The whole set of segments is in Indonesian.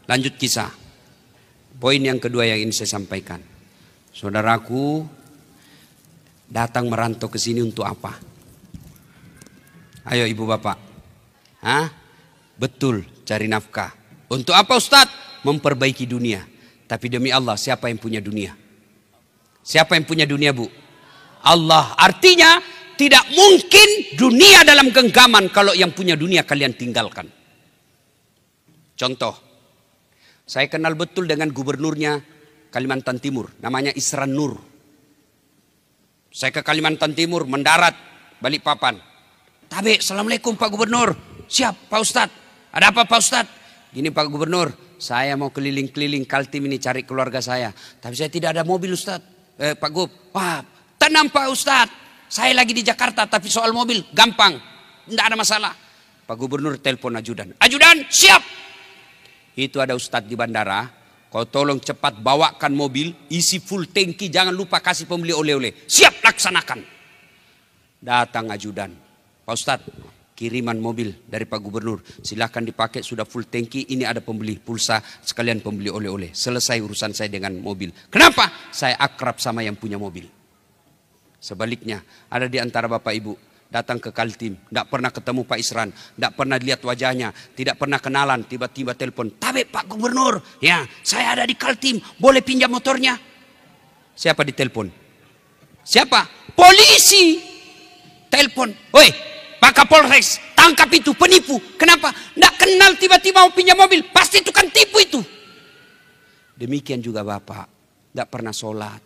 Lanjut kisah. Poin yang kedua yang ingin saya sampaikan. Saudaraku datang merantau ke sini untuk apa? Ayo ibu bapak. Hah? Betul, cari nafkah. Untuk apa Ustadz? Memperbaiki dunia. Tapi demi Allah, siapa yang punya dunia? Siapa yang punya dunia, Bu? Allah. Artinya tidak mungkin dunia dalam genggaman kalau yang punya dunia kalian tinggalkan. Contoh, saya kenal betul dengan gubernurnya Kalimantan Timur, namanya Isran Nur. Saya ke Kalimantan Timur, mendarat Balikpapan. Tabe, assalamualaikum Pak Gubernur. Siap Pak Ustadz. Ada apa Pak Ustadz? Gini Pak Gubernur, saya mau keliling-keliling Kaltim ini cari keluarga saya. Tapi saya tidak ada mobil Ustadz. Pak Gub, wah tenang Pak Ustadz. Saya lagi di Jakarta tapi soal mobil gampang. Tidak ada masalah. Pak Gubernur telepon ajudan. Ajudan siap. Itu ada Ustadz di bandara. Kau tolong cepat bawakan mobil. Isi full tangki. Jangan lupa kasih pembeli oleh-oleh. Siap laksanakan. Datang ajudan. Pak Ustadz kiriman mobil dari Pak Gubernur. Silahkan dipakai sudah full tangki. Ini ada pembeli pulsa sekalian pembeli oleh-oleh. Selesai urusan saya dengan mobil. Kenapa? Saya akrab sama yang punya mobil. Sebaliknya, ada di antara bapak ibu datang ke Kaltim, tidak pernah ketemu Pak Isran, tidak pernah lihat wajahnya, tidak pernah kenalan, tiba-tiba telepon, Tabe Pak Gubernur, ya saya ada di Kaltim, boleh pinjam motornya? Siapa ditelepon? Siapa? Polisi. Telepon, woi Pak Kapolres, tangkap itu penipu. Kenapa? Tidak kenal tiba-tiba mau pinjam mobil, pasti itu kan tipu itu. Demikian juga bapak, tidak pernah sholat,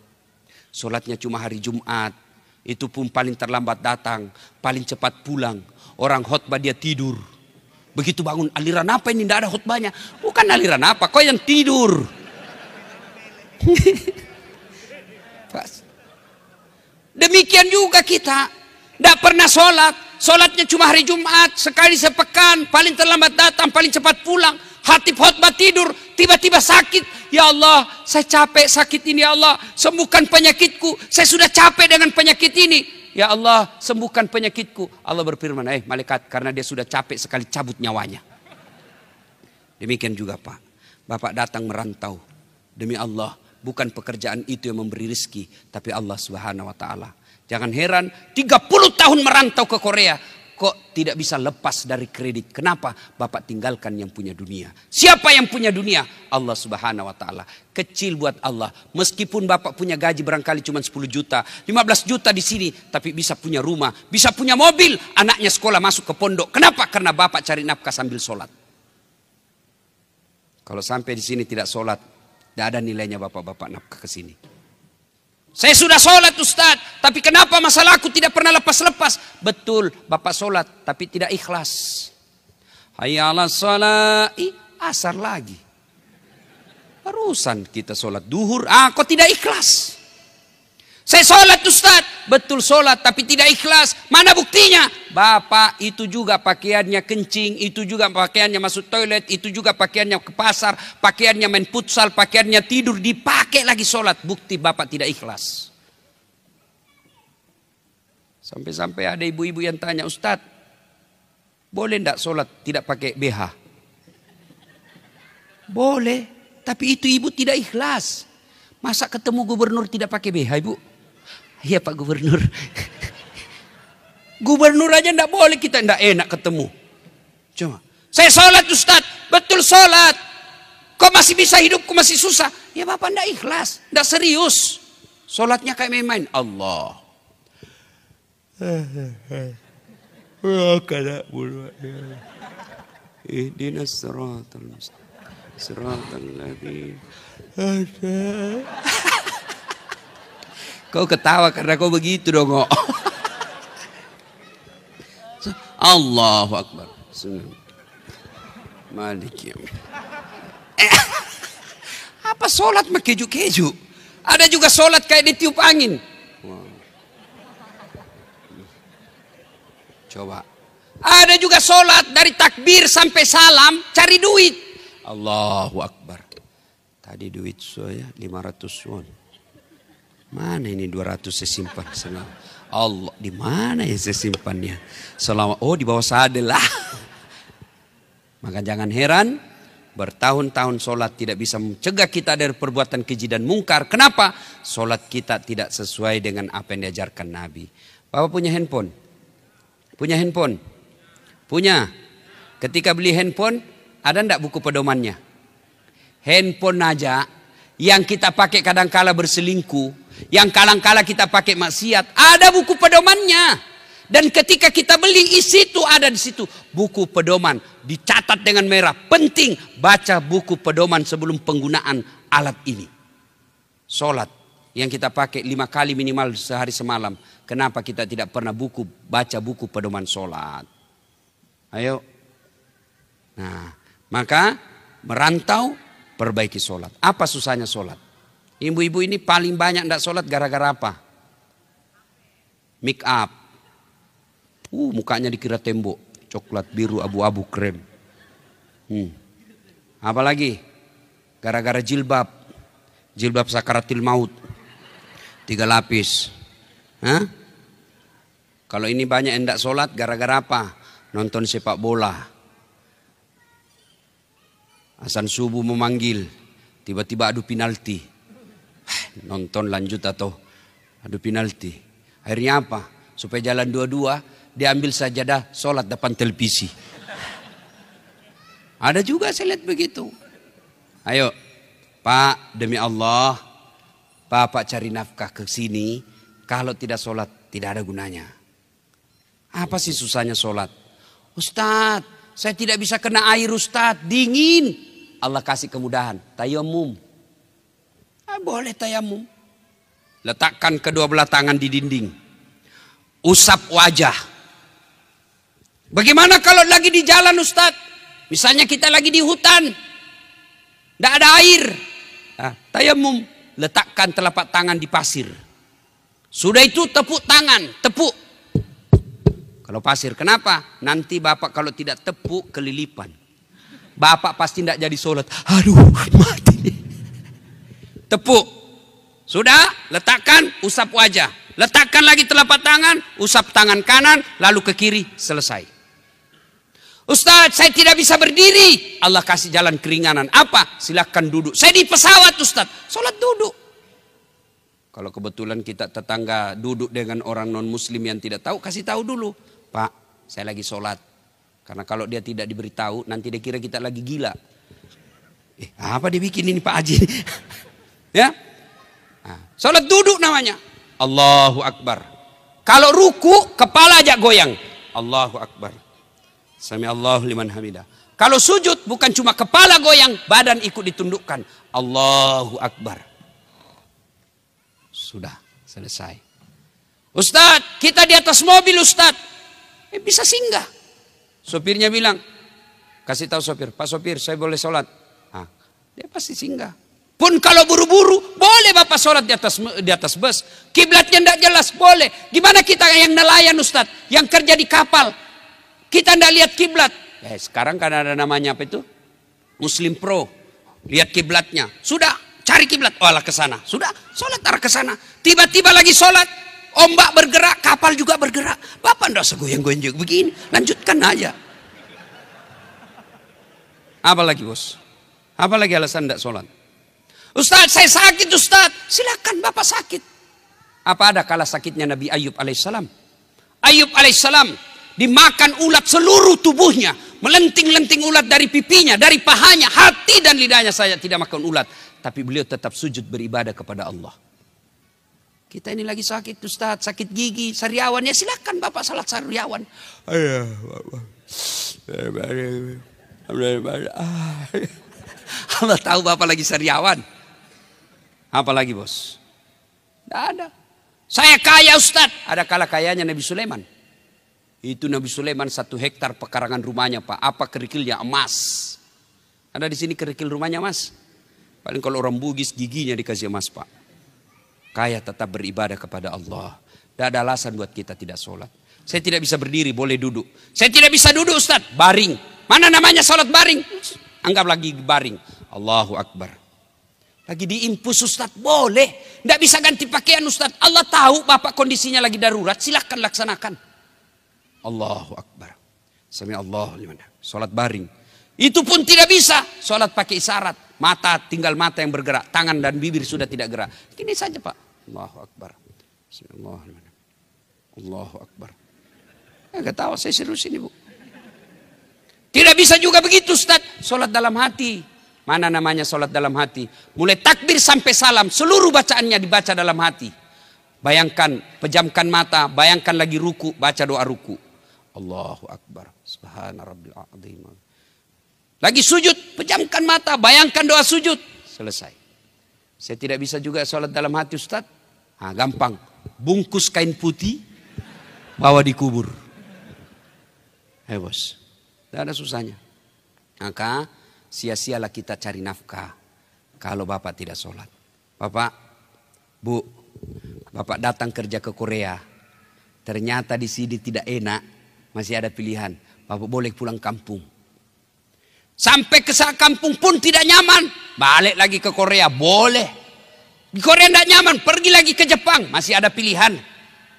sholatnya cuma hari Jumat. Itu pun paling terlambat datang, paling cepat pulang. Orang khotbah dia tidur. Begitu bangun, aliran apa ini? Tidak ada khotbahnya. Bukan aliran apa, kau yang tidur. Demikian juga kita. Tidak pernah sholat. Sholatnya cuma hari Jumat, sekali sepekan. Paling terlambat datang, paling cepat pulang. Hatib khotbah tidur, tiba-tiba sakit. Ya Allah, saya capek sakit ini ya Allah. Sembuhkan penyakitku. Saya sudah capek dengan penyakit ini. Ya Allah, sembuhkan penyakitku. Allah berfirman, malaikat, karena dia sudah capek sekali cabut nyawanya. Demikian juga Pak. Bapak datang merantau. Demi Allah, bukan pekerjaan itu yang memberi rezeki, tapi Allah Subhanahu wa taala. Jangan heran 30 tahun merantau ke Korea. Kok tidak bisa lepas dari kredit? Kenapa? Bapak tinggalkan yang punya dunia. Siapa yang punya dunia? Allah Subhanahu wa taala. Kecil buat Allah. Meskipun bapak punya gaji barangkali cuma 10 juta, 15 juta di sini, tapi bisa punya rumah, bisa punya mobil, anaknya sekolah masuk ke pondok. Kenapa? Karena bapak cari nafkah sambil sholat. Kalau sampai di sini tidak sholat, tidak ada nilainya bapak-bapak nafkah ke sini. Saya sudah sholat Ustadz, tapi kenapa masalahku tidak pernah lepas-lepas? Betul, bapak sholat, tapi tidak ikhlas. Hayya 'alas shalah, asar lagi. Barusan kita sholat duhur, kok tidak ikhlas? Saya sholat Ustadz, betul sholat, tapi tidak ikhlas. Mana buktinya? Bapak itu juga pakaiannya kencing, itu juga pakaiannya masuk toilet, itu juga pakaiannya ke pasar, pakaiannya main futsal, pakaiannya tidur, dipakai lagi sholat. Bukti bapak tidak ikhlas. Sampai-sampai ada ibu-ibu yang tanya, Ustadz, boleh enggak sholat tidak pakai BH? Boleh, tapi itu ibu tidak ikhlas. Masa ketemu gubernur tidak pakai BH ibu? Iya Pak Gubernur. Gubernur aja enggak boleh, kita enggak enak ketemu. Coba. Saya sholat Ustadz, betul sholat. Kok masih bisa hidupku masih susah? Ya bapak enggak ikhlas, enggak serius. Sholatnya kayak main-main. Allah. Ihdinas siratal mustaqim. Siratal ladzina. Kau ketawa karena kau begitu dong. Allahu Akbar. Malik. Apa sholat mah keju-keju? Ada juga sholat kayak ditiup angin. Coba. Ada juga sholat dari takbir sampai salam cari duit. Allahu Akbar. Tadi duit saya 500 won. Mana ini 200 saya simpan? Allah, di mana ya saya simpannya? Selama di bawah sadel lah. Maka jangan heran bertahun-tahun sholat tidak bisa mencegah kita dari perbuatan keji dan mungkar. Kenapa? Sholat kita tidak sesuai dengan apa yang diajarkan Nabi. Bapak punya handphone? Punya handphone? Punya. Ketika beli handphone, ada enggak buku pedomannya? Handphone aja yang kita pakai kadang-kala berselingkuh, yang kadang-kala kita pakai maksiat, ada buku pedomannya. Dan ketika kita beli, isi itu ada di situ buku pedoman, dicatat dengan merah. Penting baca buku pedoman sebelum penggunaan alat ini. Sholat yang kita pakai 5 kali minimal sehari semalam. Kenapa kita tidak pernah baca buku pedoman sholat? Ayo. Nah, maka merantau, perbaiki sholat. Apa susahnya sholat? Ibu-ibu ini paling banyak tidak sholat gara-gara apa? Make up. Mukanya dikira tembok, coklat, biru, abu-abu, krem. Apalagi? Gara-gara jilbab. Jilbab sakaratil maut. 3 lapis. Hah? Kalau ini banyak yang tidak sholat gara-gara apa? Nonton sepak bola. Azan subuh memanggil. Tiba-tiba adu penalti. Nonton lanjut atau adu penalti. Akhirnya apa? Supaya jalan dua-dua, dia ambil sajadah sholat depan televisi. Ada juga saya lihat begitu. Ayo Pak, demi Allah, Bapak cari nafkah ke sini. Kalau tidak sholat tidak ada gunanya. Apa sih susahnya sholat? Ustadz, saya tidak bisa kena air Ustadz, dingin. Allah kasih kemudahan, tayamum. Boleh tayamum. Letakkan kedua belah tangan di dinding. Usap wajah. Bagaimana kalau lagi di jalan Ustadz? Misalnya kita lagi di hutan. Tidak ada air. Tayamum. Letakkan telapak tangan di pasir. Sudah itu tepuk tangan. Tepuk. Kalau pasir. Kenapa? Nanti Bapak kalau tidak tepuk kelilipan. Bapak pasti tidak jadi sholat. Aduh mati. Tepuk. Sudah? Letakkan. Usap wajah. Letakkan lagi telapak tangan. Usap tangan kanan. Lalu ke kiri. Selesai. Ustadz, saya tidak bisa berdiri. Allah kasih jalan keringanan. Apa? Silakan duduk. Saya di pesawat Ustadz. Sholat duduk. Kalau kebetulan kita tetangga duduk dengan orang non muslim yang tidak tahu, kasih tahu dulu. Pak, saya lagi sholat. Karena kalau dia tidak diberitahu, nanti dia kira kita lagi gila. Apa dia bikin ini Pak Haji? Ya, sholat duduk namanya. Allahu Akbar. Kalau ruku, kepala aja goyang. Allahu Akbar. Sami Allahu liman hamidah. Kalau sujud bukan cuma kepala goyang, badan ikut ditundukkan. Allahu Akbar. Sudah selesai. Ustadz, kita di atas mobil Ustadz. Bisa singgah. Sopirnya bilang, kasih tahu sopir, Pak sopir saya boleh sholat. Dia pasti singgah. Pun kalau buru-buru, boleh Bapak sholat di atas bus. Kiblatnya tidak jelas, boleh. Gimana kita yang nelayan Ustadz, yang kerja di kapal? Kita tidak lihat kiblat. Sekarang kan ada namanya apa itu? Muslim Pro. Lihat kiblatnya. Sudah, cari kiblat. Oh, ke sana. Sudah, sholat arah ke sana. Tiba-tiba lagi sholat, ombak bergerak, kapal juga bergerak. Bapak tidak segoyang-goyang begini. Lanjutkan aja. Apa lagi bos? Apa lagi alasan tidak sholat? Ustadz, saya sakit Ustadz. Silakan Bapak sakit. Apa ada kalah sakitnya Nabi Ayub alaihissalam? Ayub alaihissalam dimakan ulat seluruh tubuhnya. Melenting-lenting ulat dari pipinya, dari pahanya, hati dan lidahnya saya tidak makan ulat. Tapi beliau tetap sujud beribadah kepada Allah. Kita ini lagi sakit Ustadz, sakit gigi, sariawan. Ya silakan Bapak salat sariawan. Allah tahu Bapak lagi sariawan. Apa lagi bos? Tidak ada. Saya kaya Ustadz. Ada kala kayanya Nabi Sulaiman. Itu Nabi Sulaiman 1 hektar pekarangan rumahnya Pak. Apa kerikilnya? Emas. Ada di sini kerikil rumahnya emas. Paling kalau orang Bugis giginya dikasih emas Pak. Kaya tetap beribadah kepada Allah. Tidak ada alasan buat kita tidak sholat. Saya tidak bisa berdiri, boleh duduk. Saya tidak bisa duduk Ustadz, baring. Mana namanya sholat baring? Anggap lagi baring. Allahu Akbar. Lagi diimpus Ustadz, boleh. Tidak bisa ganti pakaian Ustadz. Allah tahu Bapak kondisinya lagi darurat, silakan laksanakan. Allahu Akbar. Sami Allah liman. Salat baring. Itu pun tidak bisa. Sholat pakai isyarat. Mata tinggal mata yang bergerak. Tangan dan bibir sudah tidak gerak. Gini saja Pak. Allahu Akbar. Bismillahirrahmanirrahim. Allahu Akbar. Enggak tahu saya serius ini Bu. Tidak bisa juga begitu Ustaz. Sholat dalam hati. Mana namanya sholat dalam hati? Mulai takbir sampai salam. Seluruh bacaannya dibaca dalam hati. Bayangkan, pejamkan mata. Bayangkan lagi ruku. Baca doa ruku. Allahu Akbar. Subhana rabbil azim. Lagi sujud. Pejamkan mata. Bayangkan doa sujud. Selesai. Saya tidak bisa juga sholat dalam hati Ustaz. Gampang. Bungkus kain putih. Bawa dikubur. Bos. Tidak ada susahnya. Maka sia-sialah kita cari nafkah. Kalau Bapak tidak sholat. Bapak, Bu, Bapak datang kerja ke Korea. Ternyata di sini tidak enak. Masih ada pilihan. Bapak boleh pulang kampung. Sampai ke kampung pun tidak nyaman. Balik lagi ke Korea. Boleh. Di Korea tidak nyaman. Pergi lagi ke Jepang. Masih ada pilihan.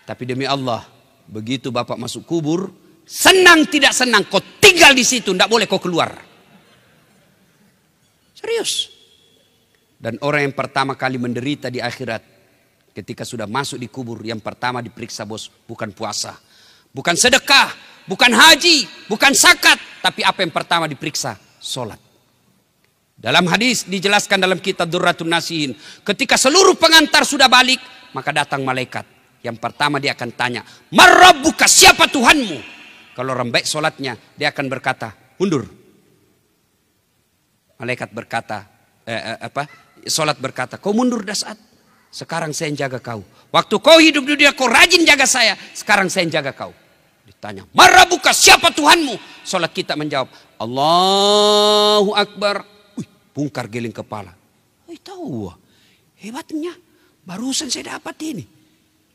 Tapi demi Allah. Begitu Bapak masuk kubur. Senang tidak senang. Kau tinggal di situ. Tidak boleh kau keluar. Serius. Dan orang yang pertama kali menderita di akhirat. Ketika sudah masuk di kubur. Yang pertama diperiksa bos. Bukan puasa. Bukan sedekah. Bukan haji. Bukan zakat. Tapi apa yang pertama diperiksa? Sholat. Dalam hadis dijelaskan dalam kitab Durratun Nasihin. Ketika seluruh pengantar sudah balik. Maka datang malaikat. Yang pertama dia akan tanya. Marrabbuka, siapa Tuhanmu? Kalau orang baik sholatnya. Dia akan berkata. Mundur. Malaikat berkata. Sholat berkata. Kau mundur dah saat. Sekarang saya yang jaga kau. Waktu kau hidup di dunia kau rajin jaga saya. Sekarang saya yang jaga kau. Ditanya. Marrabbuka, siapa Tuhanmu? Sholat kita menjawab. Allahu Akbar. Bungkar geling kepala. Tahu. Hebatnya. Barusan saya dapat ini.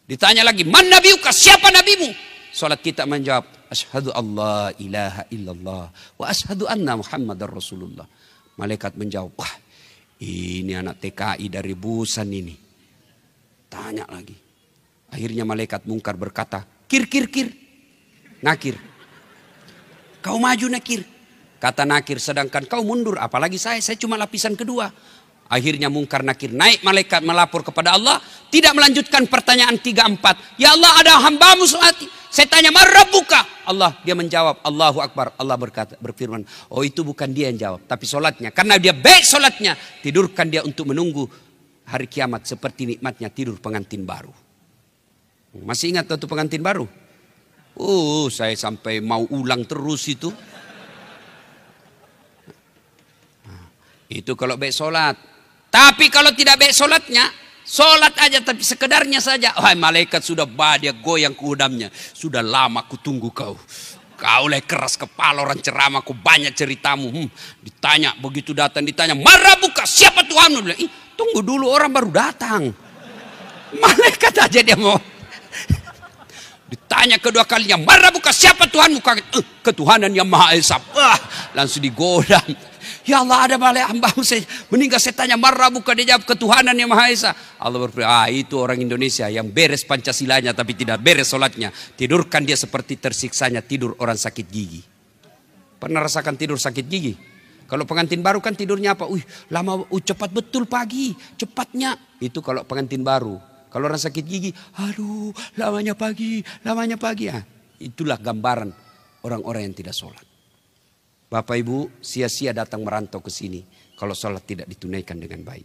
Ditanya lagi. Man nabiuka, siapa nabimu? Sholat kita menjawab. Ashhadu Allah ilaha illallah. Wa ashhadu anna Muhammadar Rasulullah. Malaikat menjawab. Wah ini anak TKI dari Busan ini. Tanya lagi. Akhirnya malaikat mungkar berkata. Kir. Nakir. Kau maju Nakir. Kata Nakir, sedangkan kau mundur. Apalagi saya cuma lapisan kedua. Akhirnya mungkar Nakir naik malaikat melapor kepada Allah. Tidak melanjutkan pertanyaan 3-4. Ya Allah, ada hambamu sholat. Saya tanya, marrabbuka? Allah, dia menjawab, Allahu Akbar. Allah berfirman, oh itu bukan dia yang jawab. Tapi sholatnya. Karena dia baik sholatnya. Tidurkan dia untuk menunggu hari kiamat. Seperti nikmatnya tidur pengantin baru. Masih ingat waktu pengantin baru? Saya sampai mau ulang terus itu. Itu kalau baik sholat. Tapi kalau tidak baik sholatnya, sholat aja tapi sekedarnya saja. Malaikat sudah dia goyang kudamnya. Sudah lama ku tunggu kau. Kau lah keras kepala orang ceramah. Kau banyak ceritamu. Ditanya begitu datang ditanya. Marrabbuka, siapa Tuhanmu? Tunggu dulu orang baru datang. Malaikat aja dia mau. Ditanya kedua kalinya. Marrabbuka, siapa Tuhanmu? Ketuhanan yang Maha Esa. Langsung digodam. Ya Allah, ada balik hambamu saya meninggal, saya tanya marrabbuka, dia jawab ketuhanan yang Maha Esa. Allah berfirman, itu orang Indonesia yang beres Pancasilanya tapi tidak beres sholatnya. Tidurkan dia seperti tersiksanya tidur orang sakit gigi. Pernah rasakan tidur sakit gigi? Kalau pengantin baru kan tidurnya apa? Lama, cepat betul pagi, cepatnya. Itu kalau pengantin baru. Kalau orang sakit gigi, aduh lamanya pagi. Itulah gambaran orang-orang yang tidak sholat. Bapak Ibu, sia-sia datang merantau ke sini kalau sholat tidak ditunaikan dengan baik.